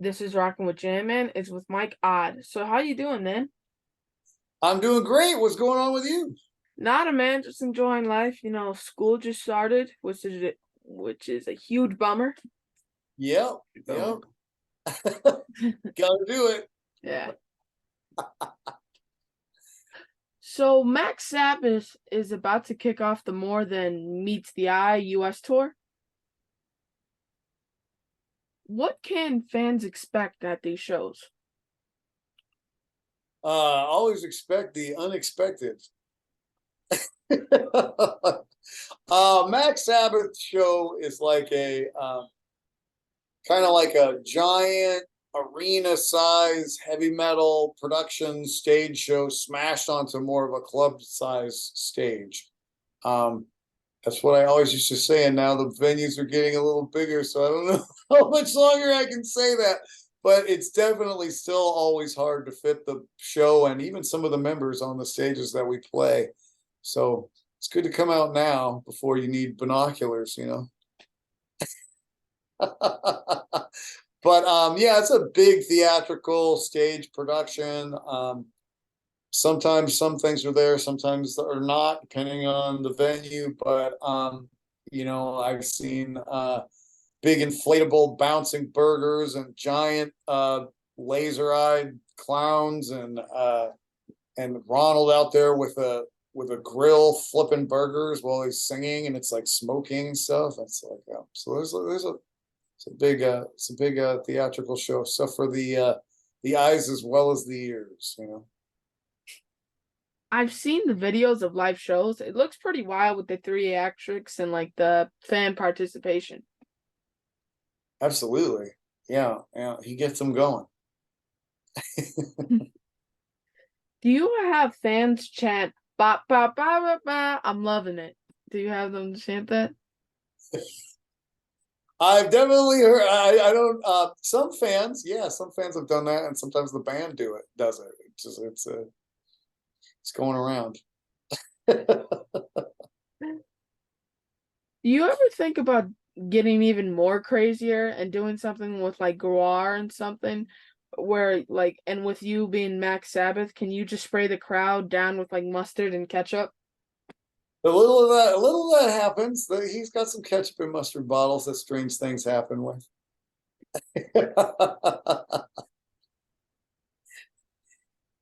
This is Rockin' with Jam Man. It's with Mike Odd. So how you doing, man? I'm doing great. What's going on with you? Nada, man. Just enjoying life. You know, school just started, which is a huge bummer. Yep, So yep. Gotta do it. yeah. So Mac Sabbath is about to kick off the More Than Meets the Eye U.S. tour. What can fans expect at these shows? Always expect the unexpected. Mac Sabbath show is like a kind of like a giant arena size heavy metal production stage show smashed onto more of a club size stage. Um, that's what I always used to say, and now the venues are getting a little bigger, so I don't know how much longer I can say that. But it's definitely still always hard to fit the show and even some of the members on the stages that we play. So it's good to come out now before you need binoculars, you know. But yeah, it's a big theatrical stage production. Sometimes some things are there, sometimes are not, depending on the venue. But I've seen big inflatable bouncing burgers and giant laser-eyed clowns and Ronald out there with a grill flipping burgers while he's singing, and it's like smoking and stuff. It's like so there's a it's a big theatrical show, stuff for the eyes as well as the ears, you know. I've seen the videos of live shows. It looks pretty wild with the three actrix and like the fan participation. Absolutely. Yeah, yeah, he gets them going. Do you have fans chant ba ba ba ba ba? I'm loving it. Do you have them chant that? I've definitely heard. I don't. Some fans, yeah, some fans have done that, and sometimes the band does it. It's going around. Do you ever think about getting even more crazier and doing something with like Guar and something where like and with you being Mac Sabbath, can you just spray the crowd down with like mustard and ketchup? A little of that happens. He's got some ketchup and mustard bottles that strange things happen with.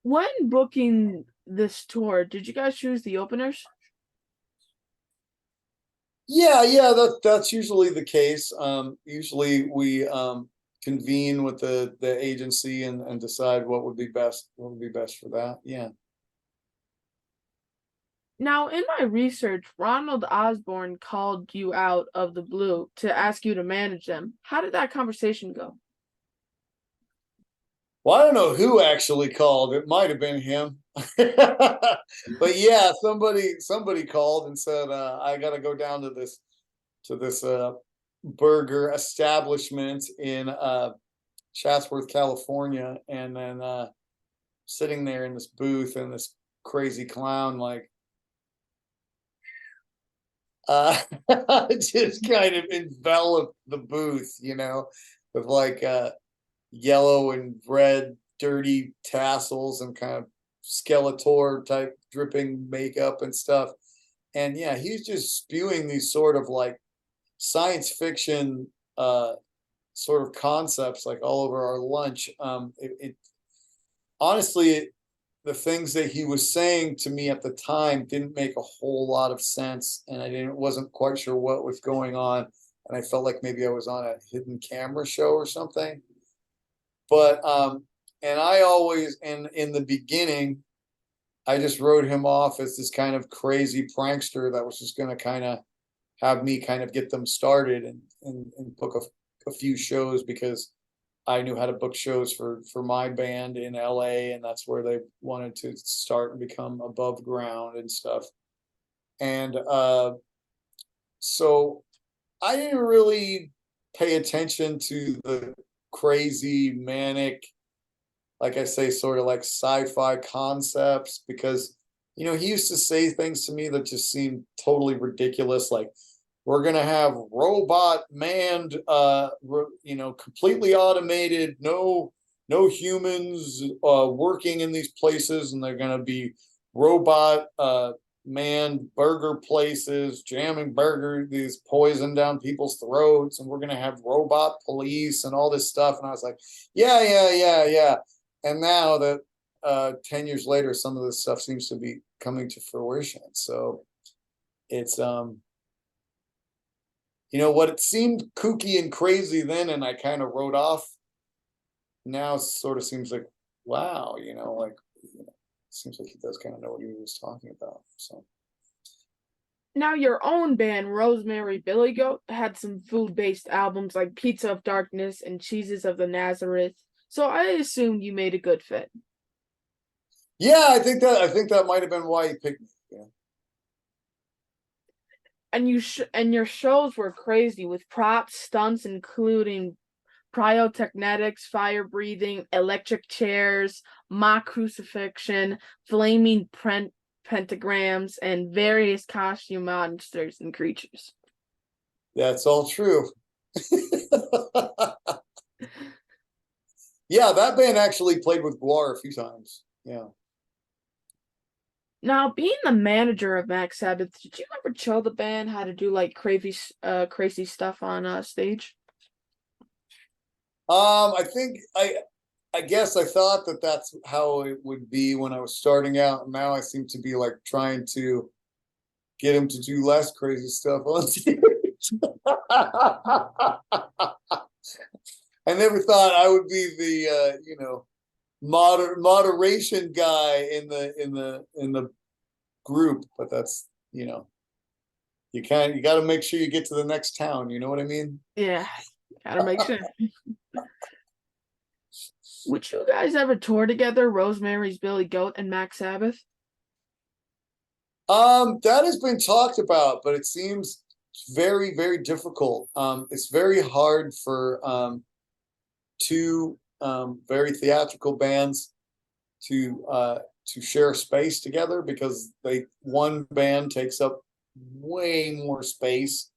When booking this tour, did you guys choose the openers? Yeah, yeah, that's usually the case. Usually we convene with the agency and decide what would be best for that. Yeah. Now, in my research, Ronald Osborne called you out of the blue to ask you to manage them. How did that conversation go? Well, I don't know who actually called. It might have been him. But yeah, somebody called and said, I gotta go down to this burger establishment in Chatsworth, California, and then sitting there in this booth and this crazy clown like uh just kind of enveloped the booth, you know, with like yellow and red dirty tassels and kind of Skeletor type dripping makeup and stuff. And yeah, he's just spewing these sort of like science fiction sort of concepts like all over our lunch. It honestly, the things that he was saying to me at the time didn't make a whole lot of sense, and I didn't wasn't quite sure what was going on, and I felt like maybe I was on a hidden camera show or something. But and I always in the beginning, I just wrote him off as this kind of crazy prankster that was just going to kind of have me kind of get them started and book a few shows because I knew how to book shows for my band in LA, and that's where they wanted to start and become above ground and stuff. And so I didn't really pay attention to the crazy manic, like I say, sort of like sci-fi concepts because he used to say things to me that just seemed totally ridiculous, like we're gonna have robot manned, completely automated, no humans working in these places, and they're gonna be robot manned burger places, jamming burger, these poison down people's throats, and we're gonna have robot police and all this stuff. And I was like, yeah, yeah, yeah, yeah. And now that 10 years later, some of this stuff seems to be coming to fruition. So it's what it seemed kooky and crazy then, and I kind of wrote off, now sort of seems like, wow, like, seems like he does kind of know what he was talking about. So Now, your own band, Rosemary Billygoat, had some food-based albums like Pizza of Darkness and Cheeses of the Nazareth, so I assumed you made a good fit. yeah, I think that might have been why he picked me. Yeah. And your shows were crazy with props, stunts, including pyrotechnetics, fire breathing, electric chairs, mock crucifixion, flaming pentagrams, and various costume monsters and creatures. That's all true. Yeah, that band actually played with Guar a few times. Yeah. Now, being the manager of Mac Sabbath, did you ever show the band how to do like crazy stuff on stage? I think I guess I thought that that's how it would be when I was starting out, and now I seem to be like trying to get him to do less crazy stuff on stage. I never thought I would be the moderation guy in the group, but that's you got to make sure you get to the next town. You know what I mean? Yeah, gotta make sure. Would you guys ever tour together, Rosemary's Billygoat and Mac Sabbath? That has been talked about, but it seems very, very difficult. It's very hard for two very theatrical bands to share space together, because one band takes up way more space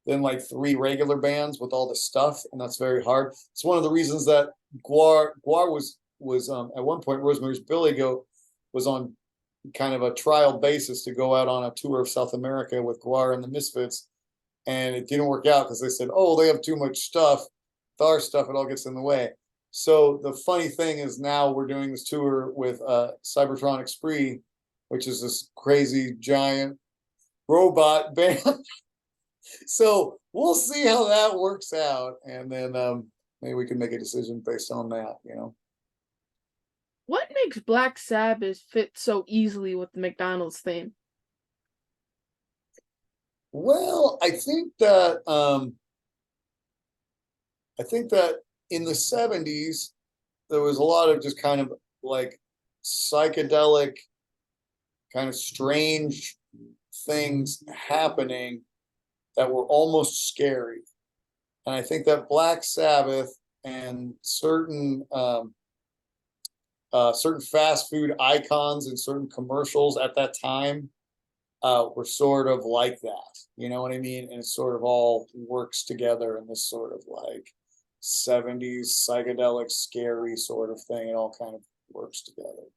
than like three regular bands with all the stuff, and that's very hard. It's one of the reasons that Guar was at one point, Rosemary's Billygoat was on kind of a trial basis to go out on a tour of South America with Guar and the Misfits, and it didn't work out because they said, "Oh, they have too much stuff. With our stuff, it all gets in the way." So the funny thing is, now we're doing this tour with Cybertronic Spree, which is this crazy giant robot band. So we'll see how that works out, and then maybe we can make a decision based on that. What makes Black Sabbath fit so easily with the McDonald's theme? Well, I think that in the 70s there was a lot of just kind of like psychedelic, kind of strange things happening that were almost scary. And I think that Black Sabbath and certain fast food icons and certain commercials at that time were sort of like that. You know what I mean? And it sort of all works together in this sort of like 70s psychedelic, scary sort of thing. It all kind of works together.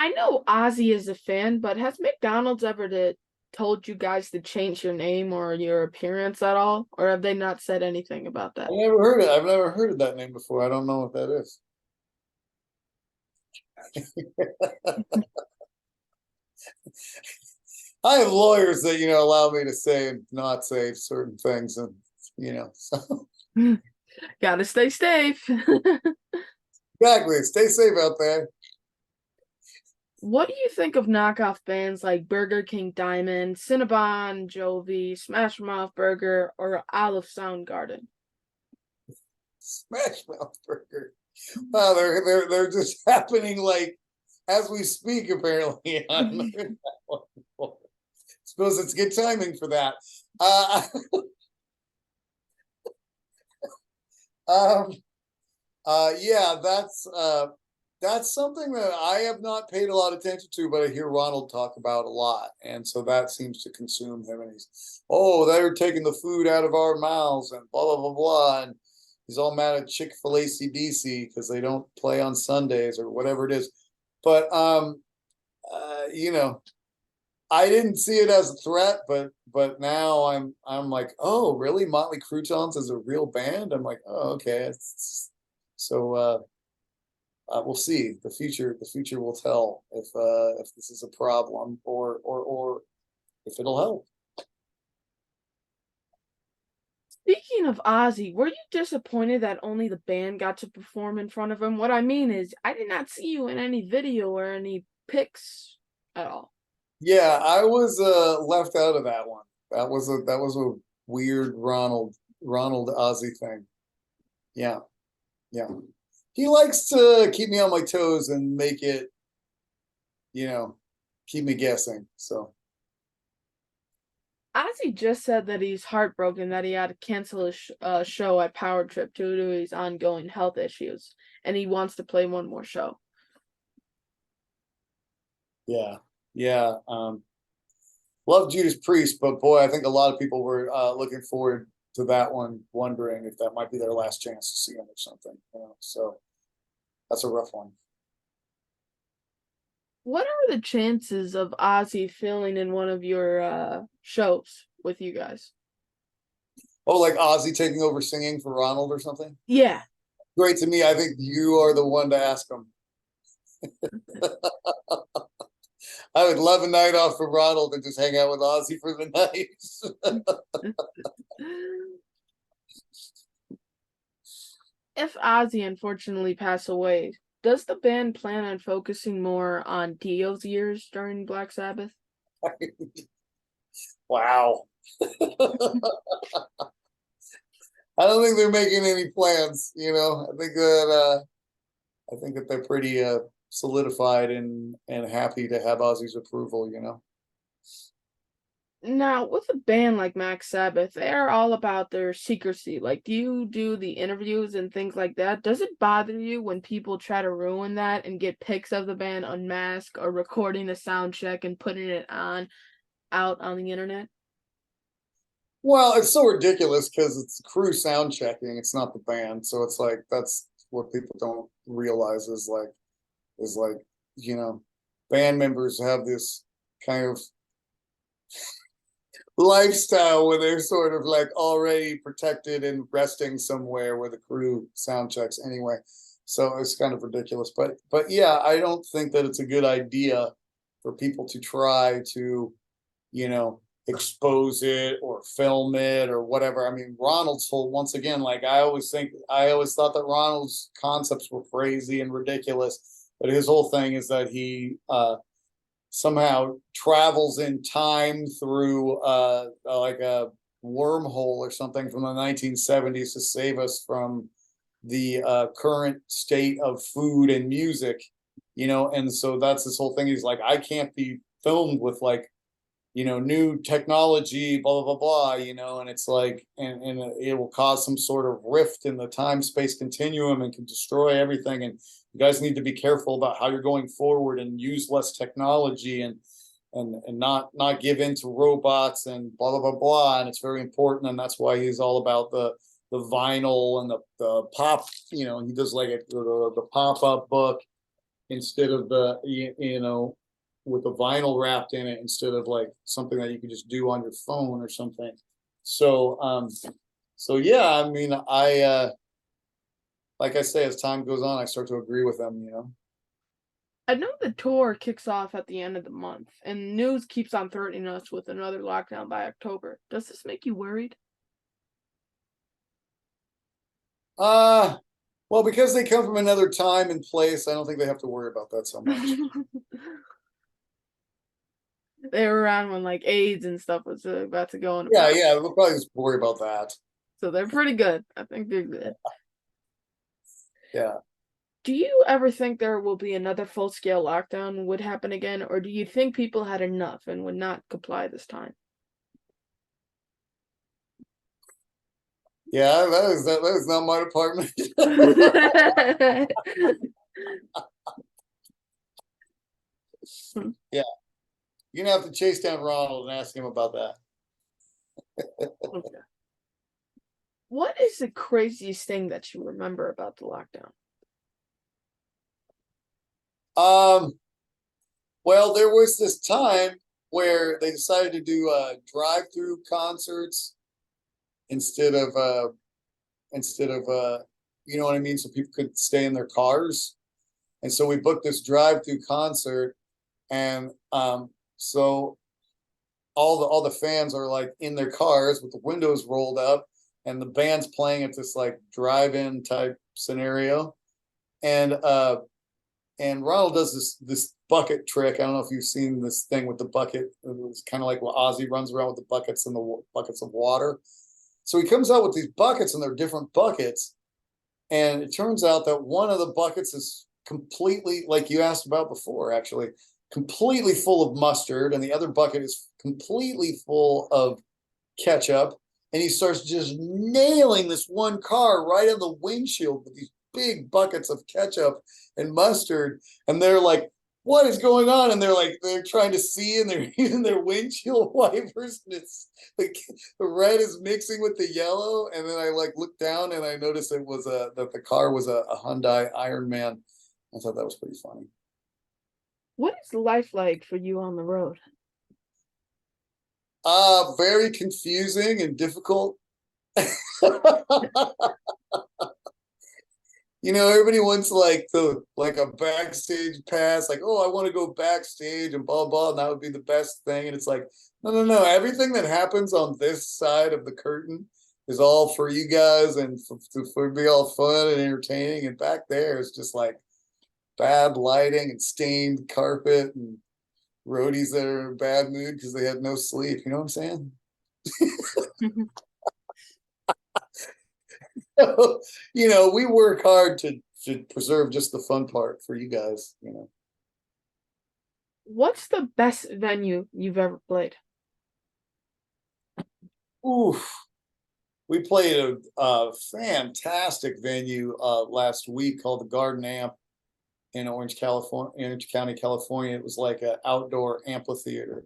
I know Ozzy is a fan, but has McDonald's ever told you guys to change your name or your appearance at all? Or have they not said anything about that? I've never heard of that name before. I don't know what that is. I have lawyers that allow me to say and not say certain things, and so Gotta stay safe. exactly. Stay safe out there. What do you think of knockoff bands like Burger King Diamond, Cinnabon, Jovi, Smash Mouth Burger, or Olive Soundgarden? Smash Mouth Burger. Wow, they're just happening like as we speak. Apparently, I haven't heard that one before. Suppose it's good timing for that. Uh, yeah, That's something that I have not paid a lot of attention to, but I hear Ronald talk about a lot, and so that seems to consume him. And he's, oh, they're taking the food out of our mouths, and blah blah blah blah, and he's all mad at Chick-fil-A CDC because they don't play on Sundays or whatever it is. But you know, I didn't see it as a threat, but now I'm like, oh, really? Motley Croutons is a real band? I'm like, oh, okay. So we'll see. The future will tell if this is a problem or if it'll help. Speaking of Ozzy, were you disappointed that only the band got to perform in front of him? What I mean is, I did not see you in any video or any pics at all. Yeah, I was left out of that one. That was a weird Ronald Ozzy thing. Yeah, yeah. He likes to keep me on my toes and make it, you know, keep me guessing. So Ozzy just said that he's heartbroken that he had to cancel his show at Power Trip due to his ongoing health issues, and he wants to play one more show. yeah, yeah. Love Judas Priest, but boy, I think a lot of people were looking forward to that one, wondering if that might be their last chance to see him or something. So that's a rough one. What are the chances of Ozzy filling in one of your shows with you guys? Oh, like Ozzy taking over singing for Ronald or something? Yeah. Great to me. I think you are the one to ask him. I would love a night off from Ronald and just hang out with Ozzy for the night. If Ozzy unfortunately passed away, does the band plan on focusing more on Dio's years during Black Sabbath? Wow. I don't think they're making any plans. I think that they're pretty solidified and happy to have Ozzy's approval. Now, with a band like Mac Sabbath, they are all about their secrecy. Like, do you do the interviews and things like that? Does it bother you when people try to ruin that and get pics of the band unmasked or recording a sound check and putting it on out on the internet? Well, it's so ridiculous because it's crew sound checking. It's not the band, so it's like that's what people don't realize is like you know, band members have this kind of lifestyle where they're sort of like already protected and resting somewhere where the crew sound checks anyway. So it's kind of ridiculous. But yeah, I don't think that it's a good idea for people to try to, expose it or film it or whatever. I mean, Ronald's whole once again, like I always thought that Ronald's concepts were crazy and ridiculous, but his whole thing is that he somehow travels in time through like a wormhole or something from the 1970s to save us from the current state of food and music, and so that's this whole thing. He's like, I can't be filmed with like new technology, blah blah blah and it's like, and it will cause some sort of rift in the time space continuum and can destroy everything, and you guys need to be careful about how you're going forward and use less technology and not give in to robots and blah blah blah blah, and it's very important, and that's why he's all about the vinyl and the pop, he does like the pop-up book instead of the with the vinyl wrapped in it instead of like something that you can just do on your phone or something. So yeah, I mean, I like I say, as time goes on, I start to agree with them. I know the tour kicks off at the end of the month, and news keeps on threatening us with another lockdown by October. Does this make you worried? Uh well, because they come from another time and place, I don't think they have to worry about that so much. They were around when like AIDS and stuff was about to go into Yeah, power, yeah, we'll probably just worry about that. so they're pretty good. I think they're good. Yeah. Do you ever think there will be another full-scale lockdown would happen again, or do you think people had enough and would not comply this time? Yeah, that is not my department. Hmm. Yeah, you're gonna have to chase down Ronald and ask him about that. Okay. What is the craziest thing that you remember about the lockdown? Um, well, there was this time where they decided to do drive-through concerts instead of you know what I mean, so people could stay in their cars. And so we booked this drive-through concert, and so all the fans are like in their cars with the windows rolled up, and the band's playing at this like drive-in type scenario, and Ronald does this bucket trick. I don't know if you've seen this thing with the bucket. It's kind of like what Ozzy runs around with the buckets and the buckets of water. So he comes out with these buckets, and they're different buckets. And it turns out that one of the buckets is completely, like you asked about before, actually, completely full of mustard, and the other bucket is completely full of ketchup. And he starts just nailing this one car right on the windshield with these big buckets of ketchup and mustard. And they're like, what is going on? And they're trying to see, and they're using their windshield wipers, and it's like the red is mixing with the yellow. And then I like looked down, and I noticed it was that the car was a Hyundai Ironman. I thought that was pretty funny. What is life like for you on the road? Very confusing and difficult. You know, everybody wants like a backstage pass, like, oh, I want to go backstage and blah blah, and that would be the best thing. And it's like, no, no, no. Everything that happens on this side of the curtain is all for you guys and for be all fun and entertaining. And back there is just like bad lighting and stained carpet and roadies that are in a bad mood because they had no sleep. You know what I'm saying? You know, we work hard to preserve just the fun part for you guys, you know. What's the best venue you've ever played? Oof. We played a fantastic venue last week called the Garden Amp in Orange County, California. It was like an outdoor amphitheater.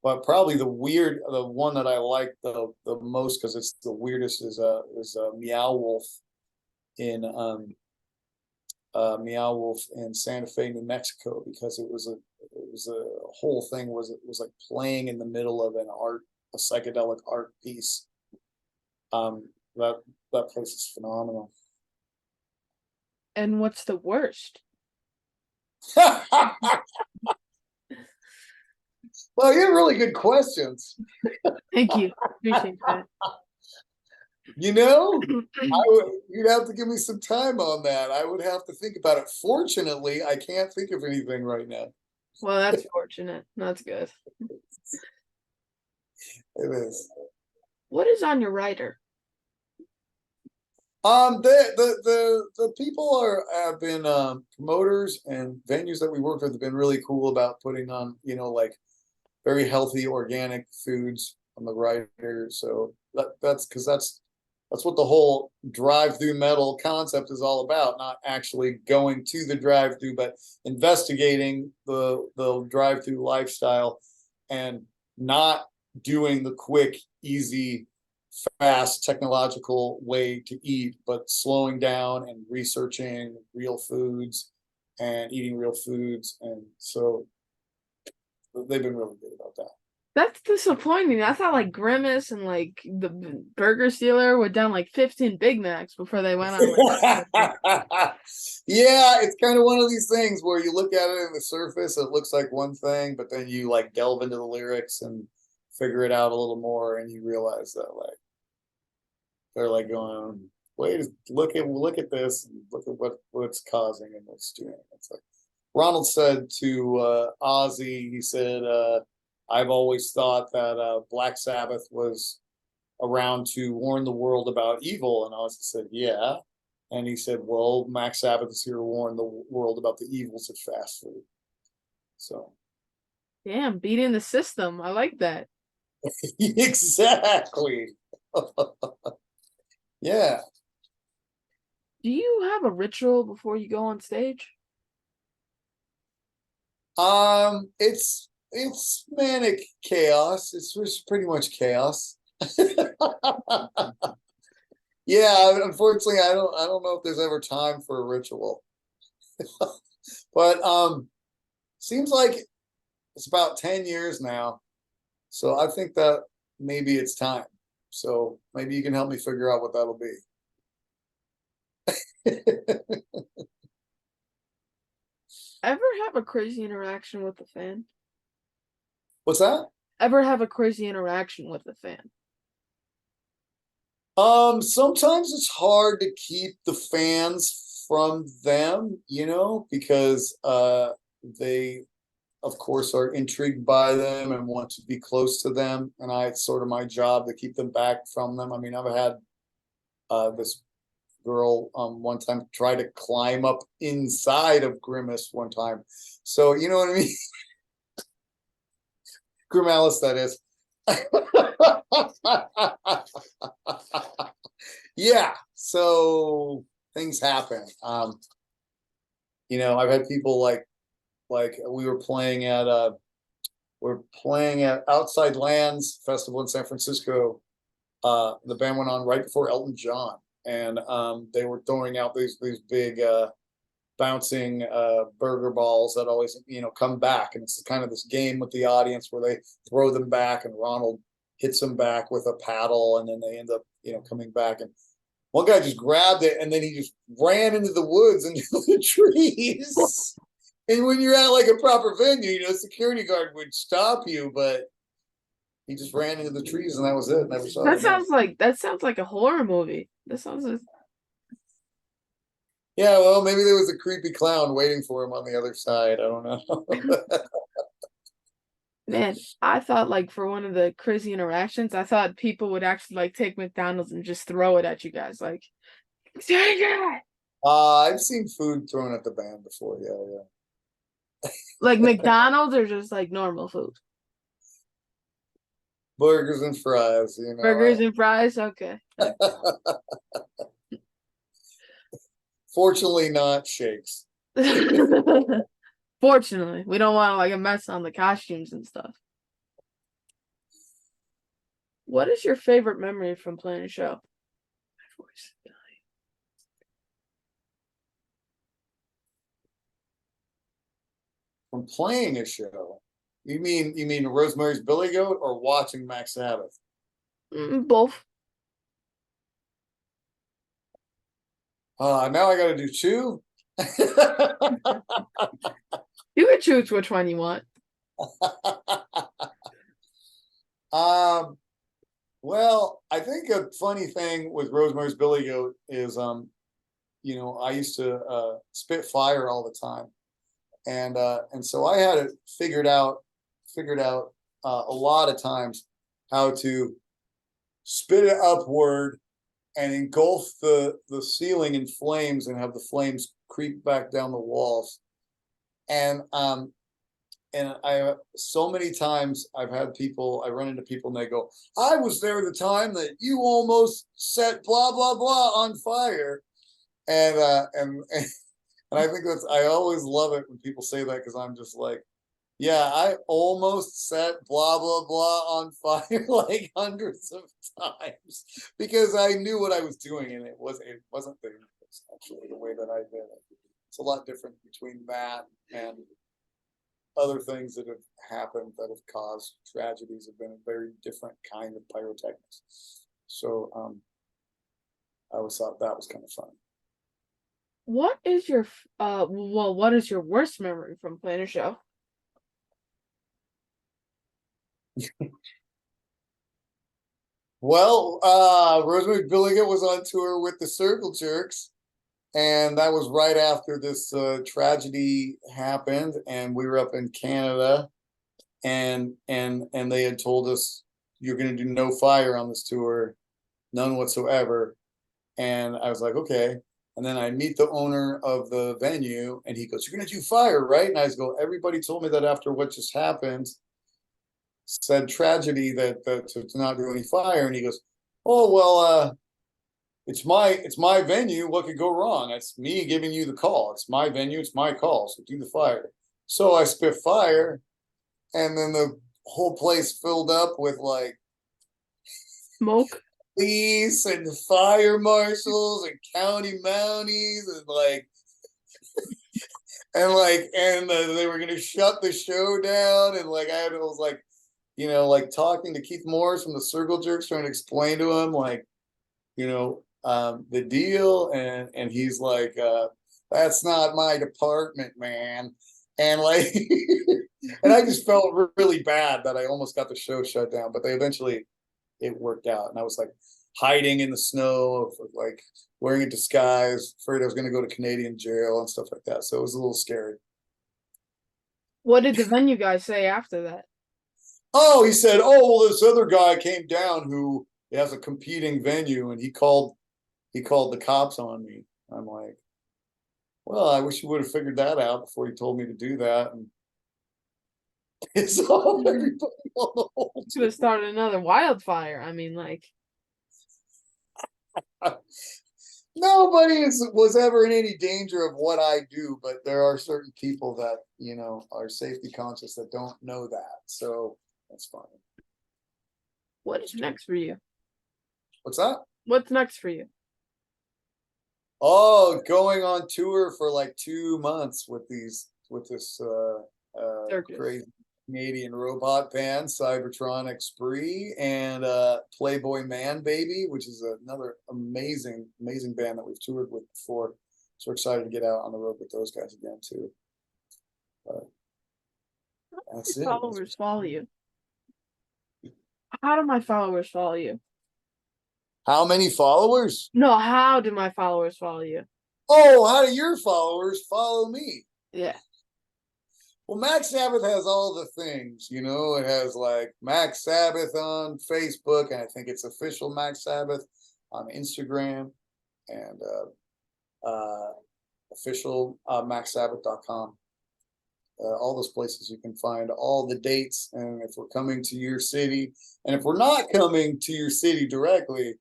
But probably the one that I like the most because it's the weirdest is Meow Wolf in Meow Wolf in Santa Fe, New Mexico, because it was a whole thing was it was like playing in the middle of a psychedelic art piece. That that place is phenomenal. And what's the worst? Well, you have really good questions. Thank you. Appreciate that. You know, you'd have to give me some time on that. I would have to think about it. Fortunately, I can't think of anything right now. Well, that's fortunate. That's good. It is. What is on your rider? The people have been promoters and venues that we work with have been really cool about putting on, you know, like very healthy organic foods on the rider. So that's because that's what the whole drive-through metal concept is all about. Not actually going to the drive-through, but investigating the drive-through lifestyle and not doing the quick, easy, fast technological way to eat, but slowing down and researching real foods and eating real foods. And so they've been really good about that. That's disappointing. I thought like Grimace and like the Burger Stealer were down like 15 Big Macs before they went on like. Yeah, it's kind of one of these things where you look at it in the surface, it looks like one thing, but then you like delve into the lyrics and figure it out a little more, and you realize that like they're like going, wait, look at this, and look at what's causing and what's doing. It's like Ronald said to Ozzy, he said, I've always thought that Black Sabbath was around to warn the world about evil. And Ozzy said, yeah. And he said, well, Mac Sabbath is here to warn the world about the evils of fast food. So, Damn, beating the system. I like that. exactly. Yeah. Do you have a ritual before you go on stage? It's manic chaos. It's pretty much chaos. Yeah, unfortunately, I don't know if there's ever time for a ritual. But seems like it's about 10 years now. So I think that maybe it's time. So maybe you can help me figure out what that'll be. Ever have a crazy interaction with a fan? What's that? Ever have a crazy interaction with a fan? Sometimes it's hard to keep the fans from them, because they of course are intrigued by them and want to be close to them, and it's sort of my job to keep them back from them. I mean, I've had this girl one time try to climb up inside of Grimace one time. So you know what I mean? Grimalis, that is. Yeah, so things happen. I've had people like we're playing at Outside Lands Festival in San Francisco. The band went on right before Elton John, and they were throwing out these big bouncing burger balls that always come back, and it's kind of this game with the audience where they throw them back, and Ronald hits them back with a paddle, and then they end up coming back. And one guy just grabbed it, and then he just ran into the woods and into the trees. And when you're at like a proper venue, a security guard would stop you, but he just ran into the trees, and that was it. Never saw That it again. sounds like a horror movie. That sounds like, Yeah, well, maybe there was a creepy clown waiting for him on the other side. I don't know. man, I thought like for one of the crazy interactions, I thought people would actually like take McDonald's and just throw it at you guys, like take it. I've seen food thrown at the band before. Yeah, Like McDonald's or just like normal food. burgers and fries. Burgers and fries, okay. Fortunately, not shakes. Fortunately, we don't want to like a mess on the costumes and stuff. What is your favorite memory from playing a show? My voice. From playing a show. You mean Rosemary's Billygoat or watching Mac Sabbath? Both. Now I got to do two. You can choose which one you want. um, well, I think a funny thing with Rosemary's Billygoat is, I used to spit fire all the time, and so I had it figured out a lot of times how to spit it upward and engulf the ceiling in flames and have the flames creep back down the walls. And I so many times I run into people and they go, I was there the time that you almost set blah blah blah on fire. And I think I always love it when people say that, because I'm just like, yeah, I almost set blah blah blah on fire like hundreds of times, because I knew what I was doing, and it wasn't actually the way that I did it. It's a lot different between that and other things that have happened that have caused tragedies, have been a very different kind of pyrotechnics. So I always thought that was kind of fun. What is your what is your worst memory from playing a show? Well, Rosemary Billigan was on tour with the Circle Jerks, and that was right after this tragedy happened, and we were up in Canada, and they had told us, you're going to do no fire on this tour, none whatsoever. And I was like, okay. And then I meet the owner of the venue, and he goes, you're going to do fire, right? And I go, everybody told me that after what just happened, said tragedy, that to not do any fire. And he goes, oh well, it's my venue, what could go wrong? It's me giving you the call, it's my venue, it's my call, so do the fire. So I spit fire, and then the whole place filled up with like Smoke. police and fire marshals and county mounties and they were gonna shut the show down, and like I was like, like talking to Keith Morris from the Circle Jerks, trying to explain to him like, the deal, and he's like, that's not my department, man. And like, and I just felt really bad that I almost got the show shut down, but they eventually, it worked out. And I was like hiding in the snow, like wearing a disguise, afraid I was going to go to Canadian jail and stuff like that. So it was a little scary. What did the venue guys say after that? Oh, he said, oh, well, this other guy came down who has a competing venue, and he called the cops on me. I'm like, well, I wish you would have figured that out before you told me to do that. And it's all Mhm. everybody on the whole Should have started another wildfire. I mean, like, nobody was ever in any danger of what I do, but there are certain people that, are safety conscious that don't know that. So that's fine. what is next for you? What's that? What's next for you? Oh, going on tour for like 2 months with this Circus. crazy Canadian robot band, Cybertronic Spree, and Playboy Man Baby, which is another amazing, amazing band that we've toured with before. So we're excited to get out on the road with those guys again too. But that's My it. followers follow you. How do my followers follow you? How many followers? No, how do my followers follow you? Oh, how do your followers follow me? Yeah. Well, Mac Sabbath has all the things, It has like Mac Sabbath on Facebook, and I think it's official Mac Sabbath on Instagram, and official MacSabbath.com. All those places you can find all the dates, and if we're coming to your city, and if we're not coming to your city directly,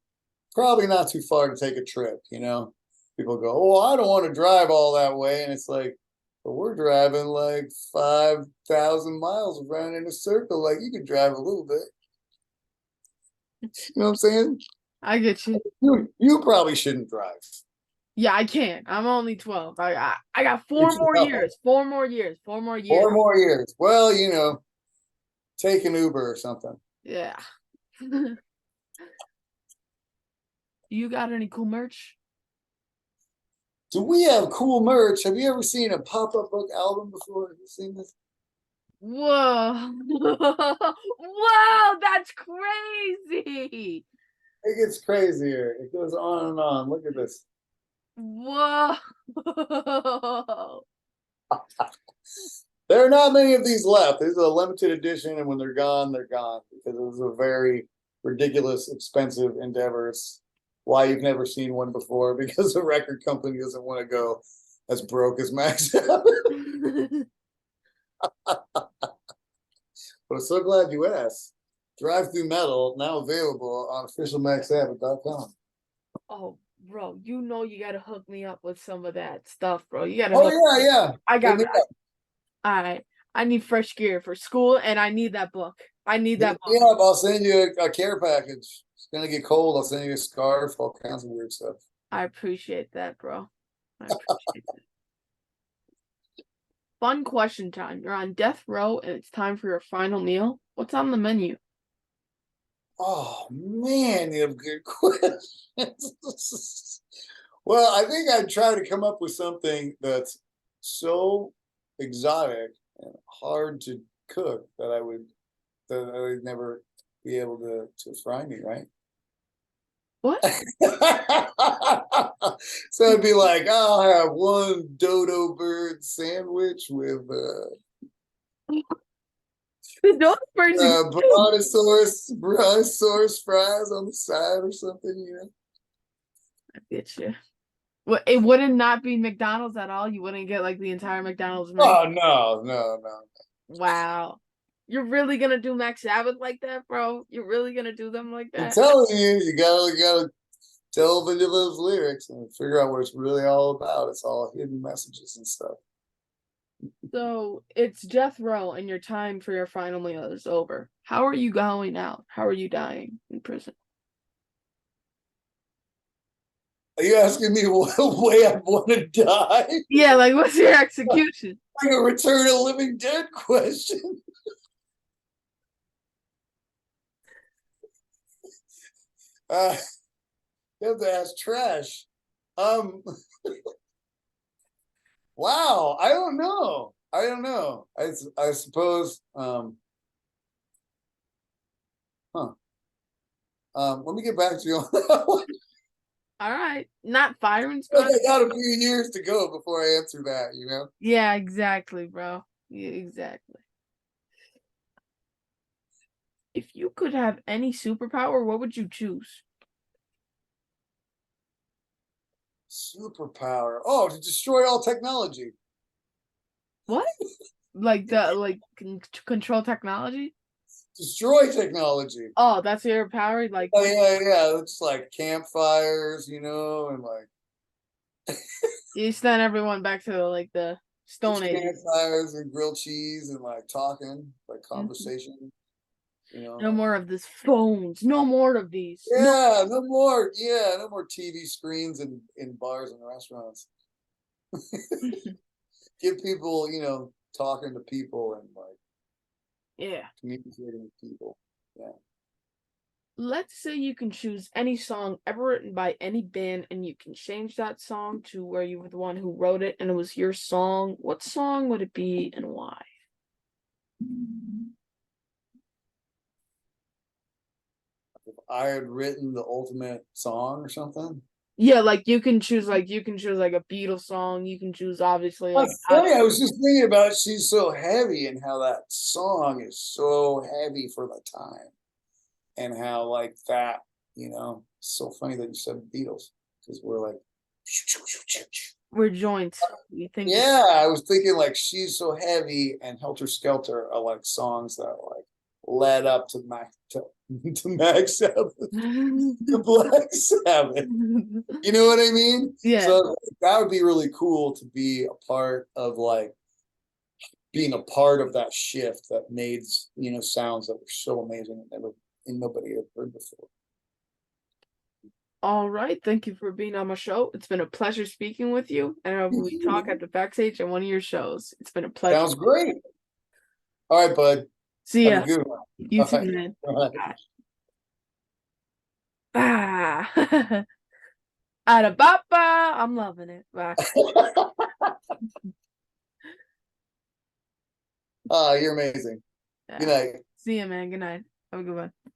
probably not too far to take a trip. People go, oh, I don't want to drive all that way, and it's like, but we're driving like 5,000 miles around in a circle. Like you can drive a little bit. You know what I'm saying? I get you. You probably shouldn't drive. Yeah, I can't. I'm only 12. I got You 4 more years. 4 more years. 4 more years. 4 more years. Well, take an Uber or something. Yeah. You got any cool merch? Do we have cool merch? Have you ever seen a pop-up book album before? Have you seen this? Whoa. Whoa, that's crazy. It gets crazier. It goes on and on. Look at this. Whoa. There are not many of these left. This is a limited edition, and when they're gone, they're gone because it was a very ridiculous, expensive endeavor. It's why you've never seen one before, because the record company doesn't want to go as broke as Max. But I'm so glad you asked. Drive Through Metal, now available on officialmaxsabbath.com. Oh, bro, you gotta hook me up with some of that stuff, bro. You gotta Oh hook yeah, me. yeah. I Hit got me up. all right. I need fresh gear for school, and I need that book. I need Hit that me book. up. I'll send you a care package. It's gonna get cold. I'll send you a scarf, all kinds of weird stuff. I appreciate that, bro. I appreciate that. Fun question time. You're on death row, and it's time for your final meal. What's on the menu? Oh man, you have good questions. Well, I think I'd try to come up with something that's so exotic and hard to cook that I would never be able to fry me, right? What? So it'd be like, I'll have one dodo bird sandwich with The dog person. brontosaurus fries on the side or something. I get you. What? It wouldn't not be McDonald's at all. You wouldn't get like the entire McDonald's menu. Oh no, no, no. Wow. You're really gonna do Mac Sabbath like that, bro? You're really gonna do them like I'm that? telling you, you gotta delve into those lyrics and figure out what it's really all about. It's all hidden messages and stuff. So it's death row, and your time for your final meal is over. How are you going out? How are you dying in prison? Are you asking me what way I want to die? Yeah, like what's your execution? Like a Return of the Living Dead question. Uh, you have to ask trash. Um, wow, I don't know. I don't know. I suppose. Huh. Let me get back to you on that one. All right, not firing Like squad. I got a few years to go before I answer that. You know, Yeah, exactly, bro. Yeah, exactly. If you could have any superpower, what would you choose? superpower. Oh, to destroy all technology. What? Like the control technology? Destroy technology. Oh, that's your power. Like Oh yeah, yeah. It's like campfires, you know, and like you send everyone back to like the Stone just Ages. campfires and grilled cheese and like talking, like Mhm. conversation, you know. No more of this phones. No more of these. No. Yeah, no more. Yeah, no more TV screens in bars and restaurants. Give people, you know, talking to people and like Yeah. communicating with people. Yeah. Let's say you can choose any song ever written by any band and you can change that song to where you were the one who wrote it and it was your song. What song would it be and why? If I had written the ultimate song or something. Yeah, like you can choose a Beatles song. You can choose obviously like That's funny. I was just thinking about She's So Heavy and how that song is so heavy for the time. And how like that, you know, it's so funny that you said Beatles because we're like, we're joints. We think yeah, I was thinking like She's So Heavy and Helter Skelter are like songs that like led up to to Mac Sabbath, to Black Sabbath. You know what I mean? Yeah. So that would be really cool to be a part of like being a part of that shift that made, you know, sounds that were so amazing and nobody had heard before. All right. Thank you for being on my show. It's been a pleasure speaking with you. And I hope we talk at the backstage at one of your shows. It's been a pleasure. Sounds great. All right, bud. See Have a ya. good one. You All too, right. man. All Bye. Ah. Adabapa. I'm loving it. Bye. right. You're amazing. Good Yeah. night. See ya, man. Good night. Have a good one.